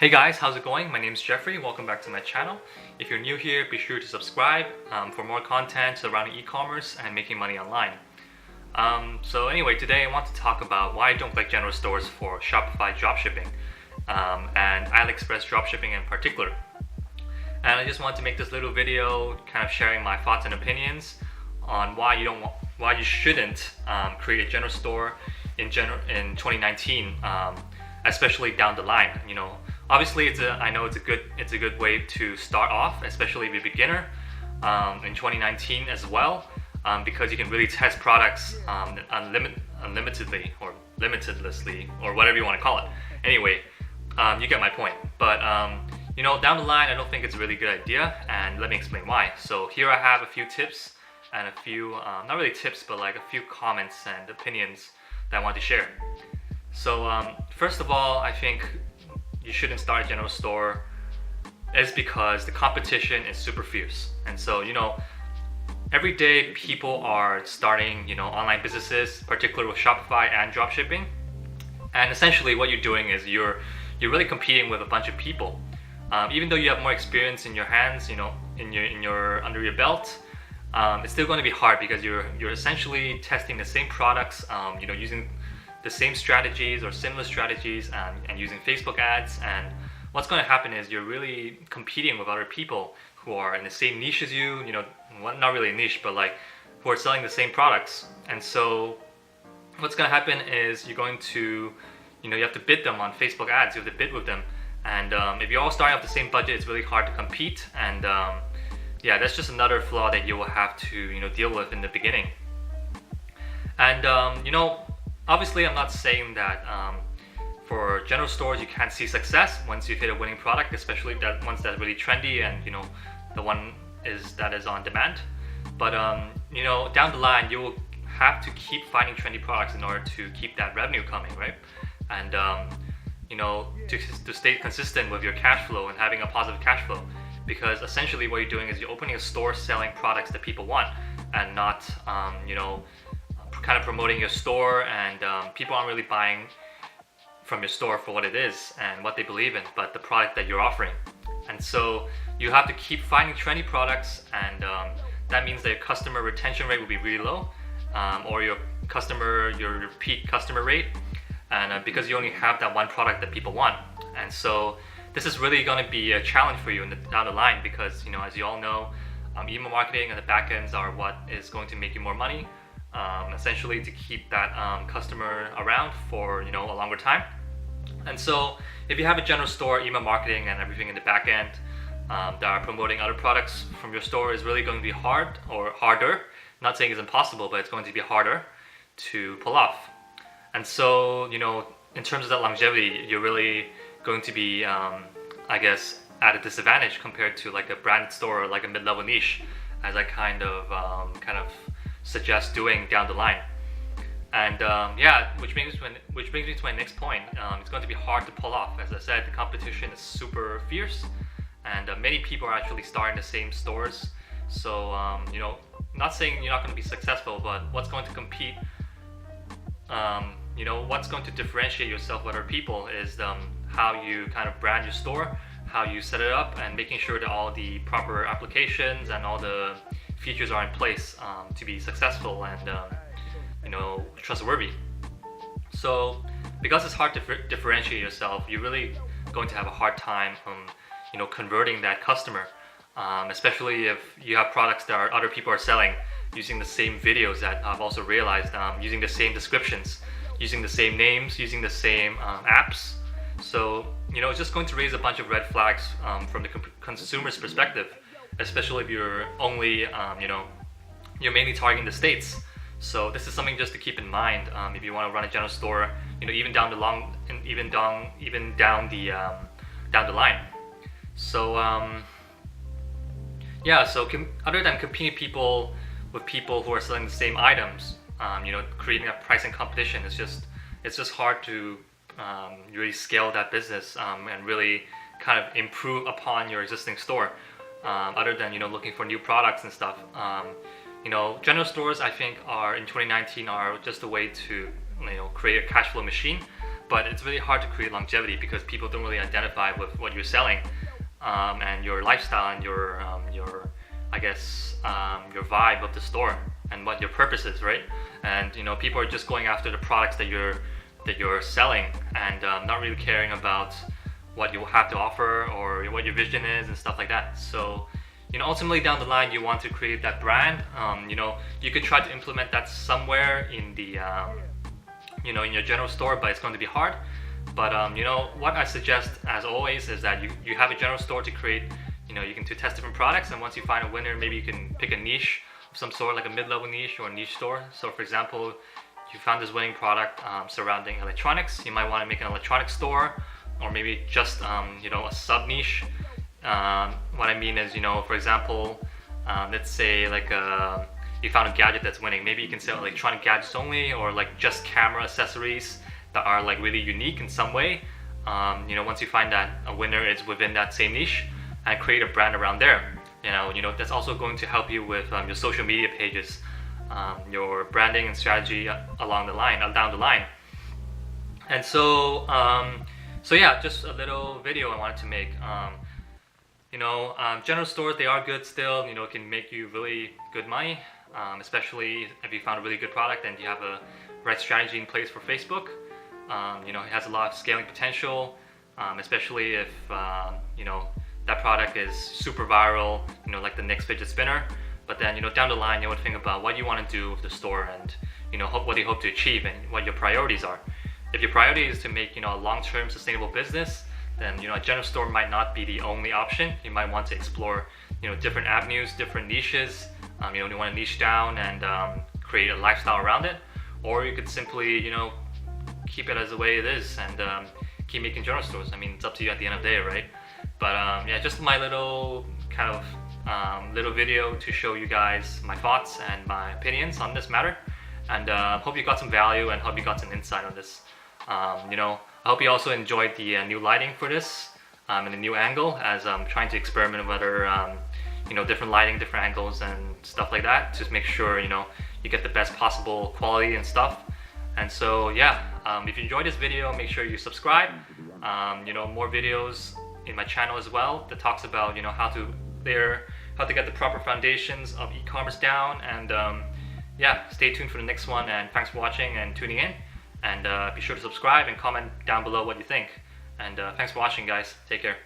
Hey guys, how's it going? My name is Jeffrey. Welcome back to my channel. If you're new here, be sure to subscribe for more content surrounding e-commerce and making money online. So anyway, today I want to talk about why I don't like general stores for Shopify dropshipping and AliExpress dropshipping in particular. And I just want to make this little video kind of sharing my thoughts and opinions on why you shouldn't create a general store in 2019, especially down the line. Obviously I know it's a good way to start off, especially if you're a beginner in 2019 as well, because you can really test products unlimitedly or limitedlessly or whatever you want to call it. Anyway, you get my point. But down the line, I don't think it's a really good idea, and let me explain why. So here I have a few tips and a few not really tips, but like a few comments and opinions that I want to share. So first of all, I think you shouldn't start a general store is because the competition is super fierce. And so every day people are starting online businesses, particularly with Shopify and dropshipping. And essentially what you're doing is you're really competing with a bunch of people. Even though you have more experience in your hands, under your belt, it's still going to be hard because you're essentially testing the same products, using the same strategies or similar strategies and using Facebook ads. And what's going to happen is you're really competing with other people who are in the same niche as you, well, not really a niche, but like who are selling the same products. And so what's going to happen is you're going to, you have to bid them on Facebook ads, you have to bid with them. And if you're all starting off the same budget, it's really hard to compete. And yeah, that's just another flaw that you will have to deal with in the beginning. And obviously I'm not saying that for general stores you can't see success once you hit a winning product, especially that ones that's really trendy and the one that is on demand. But down the line you will have to keep finding trendy products in order to keep that revenue coming, right? And to stay consistent with your cash flow and having a positive cash flow, because essentially what you're doing is you're opening a store selling products that people want and not kind of promoting your store, and people aren't really buying from your store for what it is and what they believe in, but the product that you're offering. And so you have to keep finding trendy products, and that means that your customer retention rate will be really low, or your repeat customer rate, and because you only have that one product that people want. And so this is really going to be a challenge for you down the line, because as you all know, email marketing and the backends are what is going to make you more money, essentially to keep that customer around for a longer time. And so if you have a general store, email marketing and everything in the back end that are promoting other products from your store is really going to be hard, or harder. Not saying it's impossible, but it's going to be harder to pull off. And so in terms of that longevity, you're really going to be I guess at a disadvantage compared to like a branded store or like a mid-level niche, as I kind of suggest doing down the line. And yeah, which brings me to my next point. It's going to be hard to pull off. As I said, the competition is super fierce, and many people are actually starting the same stores. So not saying you're not going to be successful, but what's going to compete, what's going to differentiate yourself with other people is how you kind of brand your store, how you set it up, and making sure that all the proper applications and all the features are in place to be successful and trustworthy. So because it's hard to differentiate yourself, you're really going to have a hard time converting that customer, especially if you have products that other people are selling using the same videos that I've also realized, using the same descriptions, using the same names, using the same apps. So it's just going to raise a bunch of red flags from the consumer's perspective, especially if you're only you're mainly targeting the States. So this is something just to keep in mind if you want to run a general store, even down the line. So yeah, so other than competing with people who are selling the same items, creating a pricing competition, it's just hard to really scale that business and really kind of improve upon your existing store. Other than looking for new products and stuff, general stores I think are in 2019 are just a way to create a cash flow machine, but it's really hard to create longevity because people don't really identify with what you're selling, and your lifestyle and your I guess your vibe of the store and what your purpose is, right? And people are just going after the products that you're selling, and not really caring about what you have to offer or what your vision is and stuff like that. So ultimately down the line, you want to create that brand. You could try to implement that somewhere in the in your general store, but it's going to be hard. But what I suggest as always is that you have a general store to create, you can test different products, and once you find a winner, maybe you can pick a niche of some sort, like a mid-level niche or a niche store. So for example, you found this winning product surrounding electronics, you might want to make an electronics store, or maybe just a sub niche. What I mean is, for example, let's say like you found a gadget that's winning. Maybe you can sell electronic gadgets only, or like just camera accessories that are like really unique in some way. Once you find that a winner is within that same niche, and create a brand around there. That's also going to help you with your social media pages, your branding and strategy down the line. And so yeah, just a little video I wanted to make. General stores, they are good still. Can make you really good money, especially if you found a really good product and you have a right strategy in place for Facebook. It has a lot of scaling potential, especially if that product is super viral, like the next fidget spinner. But then down the line, you would think about what you want to do with the store, and what you hope to achieve, and what your priorities are. If your priority is to make a long-term sustainable business, then a general store might not be the only option. You might want to explore different avenues, different niches. You want to niche down and create a lifestyle around it, or you could simply keep it as the way it is and keep making general stores. I mean, it's up to you at the end of the day, right? But yeah, just my little kind of little video to show you guys my thoughts and my opinions on this matter, and hope you got some value and hope you got some insight on this. I hope you also enjoyed the new lighting for this and the new angle, as I'm trying to experiment with other different lighting, different angles and stuff like that, to make sure you get the best possible quality and stuff. And so yeah, if you enjoyed this video, make sure you subscribe. More videos in my channel as well that talks about how to get the proper foundations of e-commerce down. And yeah, stay tuned for the next one, and thanks for watching and tuning in, and be sure to subscribe and comment down below what you think. And thanks for watching, guys. Take care.